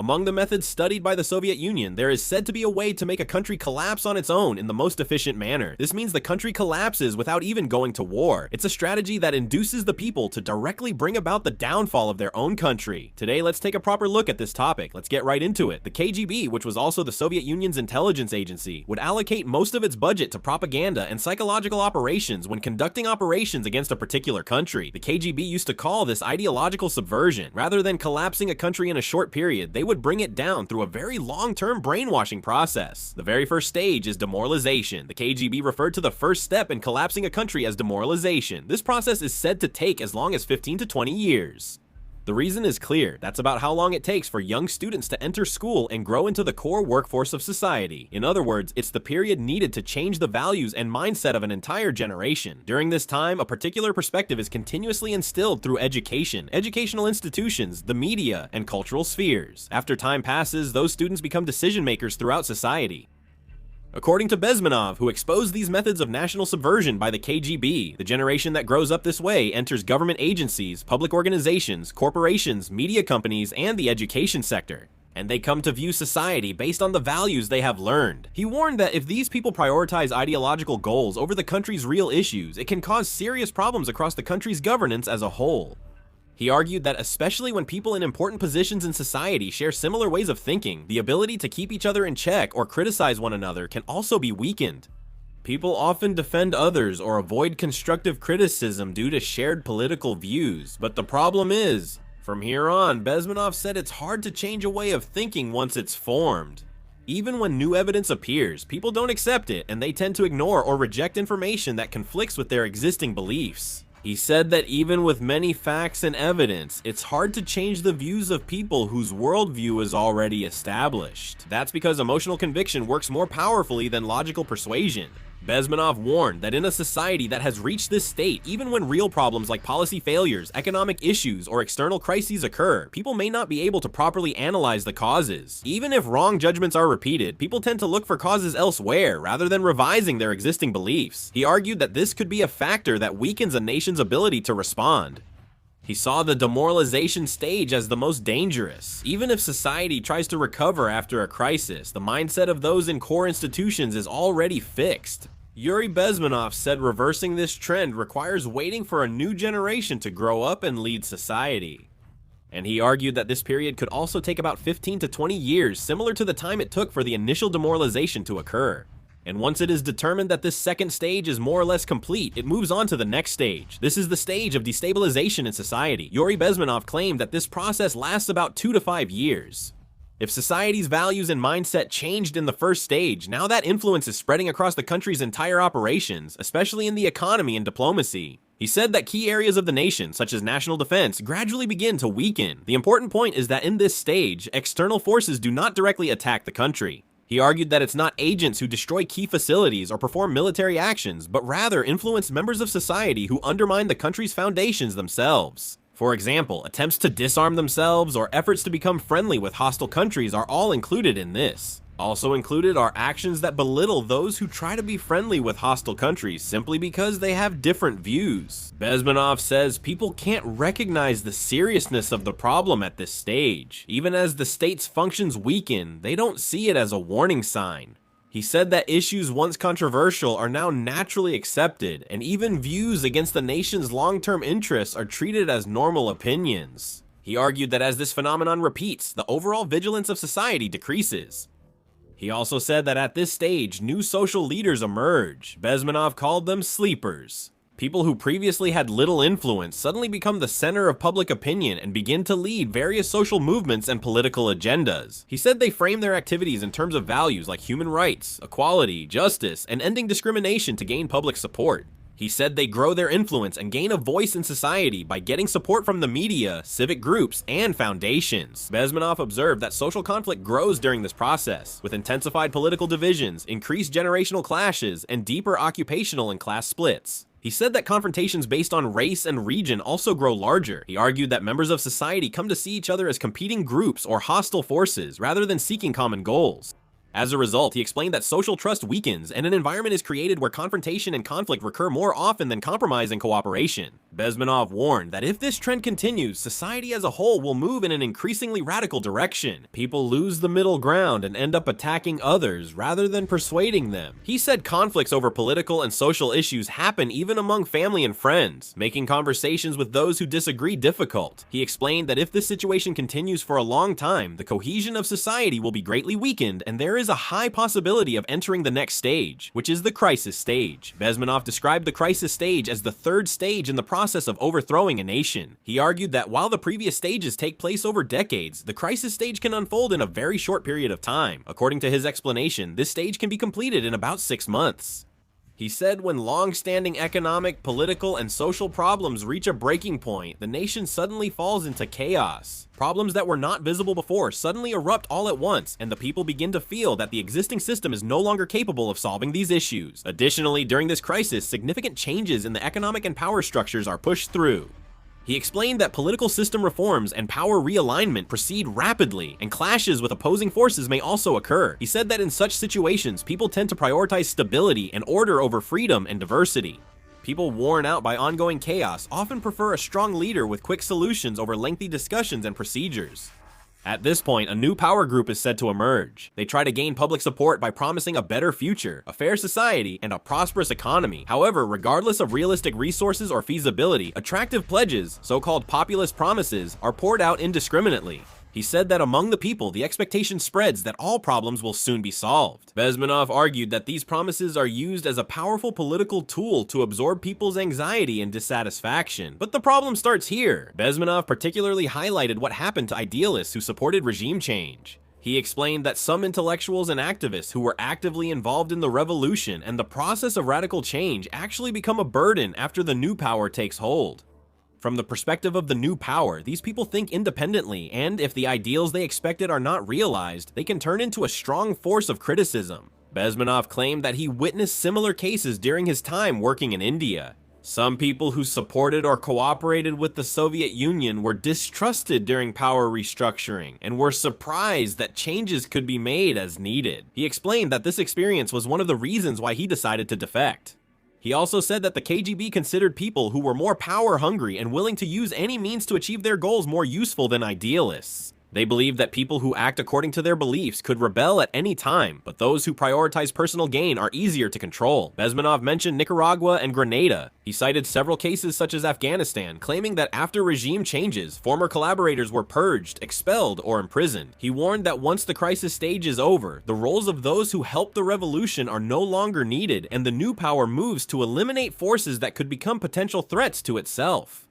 Among the methods studied by the Soviet Union, there is said to be a way to make a country collapse on its own in the most efficient manner. This means the country collapses without even going to war. It's a strategy that induces the people to directly bring about the downfall of their own country. Today, let's take a proper look at this topic. Let's get right into it. The KGB, which was also the Soviet Union's intelligence agency, would allocate most of its budget to propaganda and psychological operations when conducting operations against a particular country. The KGB used to call this ideological subversion. Rather than collapsing a country in a short period, they would bring it down through a very long-term brainwashing process. The very first stage is demoralization. The KGB referred to the first step in collapsing a country as demoralization. This process is said to take as long as 15 to 20 years. The reason is clear. That's about how long it takes for young students to enter school and grow into the core workforce of society. In other words, it's the period needed to change the values and mindset of an entire generation. During this time, a particular perspective is continuously instilled through education, educational institutions, the media, and cultural spheres. After time passes, those students become decision makers throughout society. According to Bezmenov, who exposed these methods of national subversion by the KGB, the generation that grows up this way enters government agencies, public organizations, corporations, media companies, and the education sector. And they come to view society based on the values they have learned. He warned that if these people prioritize ideological goals over the country's real issues, it can cause serious problems across the country's governance as a whole. He argued that especially when people in important positions in society share similar ways of thinking, the ability to keep each other in check or criticize one another can also be weakened. People often defend others or avoid constructive criticism due to shared political views, but the problem is, from here on, Bezmenov said it's hard to change a way of thinking once it's formed. Even when new evidence appears, people don't accept it and they tend to ignore or reject information that conflicts with their existing beliefs. He said that even with many facts and evidence, it's hard to change the views of people whose worldview is already established. That's because emotional conviction works more powerfully than logical persuasion. Bezmenov warned that in a society that has reached this state, even when real problems like policy failures, economic issues, or external crises occur, people may not be able to properly analyze the causes. Even if wrong judgments are repeated, people tend to look for causes elsewhere rather than revising their existing beliefs. He argued that this could be a factor that weakens a nation's ability to respond. He saw the demoralization stage as the most dangerous. Even if society tries to recover after a crisis, the mindset of those in core institutions is already fixed. Yuri Bezmenov said reversing this trend requires waiting for a new generation to grow up and lead society. And he argued that this period could also take about 15 to 20 years, similar to the time it took for the initial demoralization to occur. And once it is determined that this second stage is more or less complete, it moves on to the next stage. This is the stage of destabilization in society. Yuri Bezmenov claimed that this process lasts about 2 to 5 years. If society's values and mindset changed in the first stage, now that influence is spreading across the country's entire operations, especially in the economy and diplomacy. He said that key areas of the nation, such as national defense, gradually begin to weaken. The important point is that in this stage, external forces do not directly attack the country. He argued that it's not agents who destroy key facilities or perform military actions, but rather influence members of society who undermine the country's foundations themselves. For example, attempts to disarm themselves or efforts to become friendly with hostile countries are all included in this. Also included are actions that belittle those who try to be friendly with hostile countries simply because they have different views. Bezmenov says people can't recognize the seriousness of the problem at this stage. Even as the state's functions weaken, they don't see it as a warning sign. He said that issues once controversial are now naturally accepted, and even views against the nation's long-term interests are treated as normal opinions. He argued that as this phenomenon repeats, the overall vigilance of society decreases. He also said that at this stage, new social leaders emerge. Bezmenov called them sleepers. People who previously had little influence suddenly become the center of public opinion and begin to lead various social movements and political agendas. He said they frame their activities in terms of values like human rights, equality, justice, and ending discrimination to gain public support. He said they grow their influence and gain a voice in society by getting support from the media, civic groups, and foundations. Bezmenov observed that social conflict grows during this process, with intensified political divisions, increased generational clashes, and deeper occupational and class splits. He said that confrontations based on race and region also grow larger. He argued that members of society come to see each other as competing groups or hostile forces rather than seeking common goals. As a result, he explained that social trust weakens and an environment is created where confrontation and conflict recur more often than compromise and cooperation. Bezmenov warned that if this trend continues, society as a whole will move in an increasingly radical direction. People lose the middle ground and end up attacking others rather than persuading them. He said conflicts over political and social issues happen even among family and friends, making conversations with those who disagree difficult. He explained that if this situation continues for a long time, the cohesion of society will be greatly weakened and there is a high possibility of entering the next stage, which is the crisis stage. Bezmenov described the crisis stage as the third stage in the process of overthrowing a nation. He argued that while the previous stages take place over decades, the crisis stage can unfold in a very short period of time. According to his explanation, this stage can be completed in about 6 months. He said when long-standing economic, political, and social problems reach a breaking point, the nation suddenly falls into chaos. Problems that were not visible before suddenly erupt all at once, and the people begin to feel that the existing system is no longer capable of solving these issues. Additionally, during this crisis, significant changes in the economic and power structures are pushed through. He explained that political system reforms and power realignment proceed rapidly, and clashes with opposing forces may also occur. He said that in such situations, people tend to prioritize stability and order over freedom and diversity. People worn out by ongoing chaos often prefer a strong leader with quick solutions over lengthy discussions and procedures. At this point, a new power group is said to emerge. They try to gain public support by promising a better future, a fair society, and a prosperous economy. However, regardless of realistic resources or feasibility, attractive pledges, so-called populist promises, are poured out indiscriminately. He said that among the people, the expectation spreads that all problems will soon be solved. Bezmenov argued that these promises are used as a powerful political tool to absorb people's anxiety and dissatisfaction. But the problem starts here. Bezmenov particularly highlighted what happened to idealists who supported regime change. He explained that some intellectuals and activists who were actively involved in the revolution and the process of radical change actually become a burden after the new power takes hold. From the perspective of the new power, these people think independently, and if the ideals they expected are not realized, they can turn into a strong force of criticism. Bezmenov claimed that he witnessed similar cases during his time working in India. Some people who supported or cooperated with the Soviet Union were distrusted during power restructuring and were surprised that changes could be made as needed. He explained that this experience was one of the reasons why he decided to defect. He also said that the KGB considered people who were more power-hungry and willing to use any means to achieve their goals more useful than idealists. They believed that people who act according to their beliefs could rebel at any time, but those who prioritize personal gain are easier to control. Bezmenov mentioned Nicaragua and Grenada. He cited several cases such as Afghanistan, claiming that after regime changes, former collaborators were purged, expelled, or imprisoned. He warned that once the crisis stage is over, the roles of those who helped the revolution are no longer needed, and the new power moves to eliminate forces that could become potential threats to itself.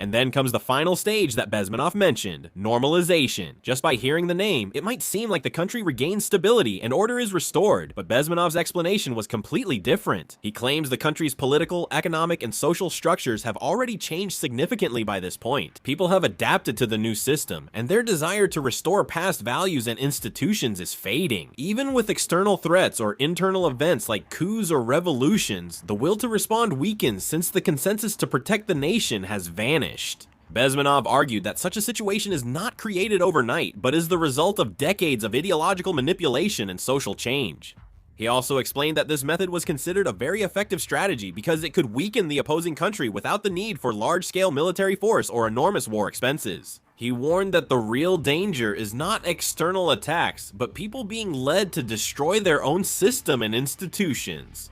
And then comes the final stage that Bezmenov mentioned, normalization. Just by hearing the name, it might seem like the country regains stability and order is restored, but Bezmenov's explanation was completely different. He claims the country's political, economic, and social structures have already changed significantly by this point. People have adapted to the new system, and their desire to restore past values and institutions is fading. Even with external threats or internal events like coups or revolutions, the will to respond weakens since the consensus to protect the nation has vanished. Bezmenov argued that such a situation is not created overnight, but is the result of decades of ideological manipulation and social change. He also explained that this method was considered a very effective strategy because it could weaken the opposing country without the need for large-scale military force or enormous war expenses. He warned that the real danger is not external attacks, but people being led to destroy their own system and institutions.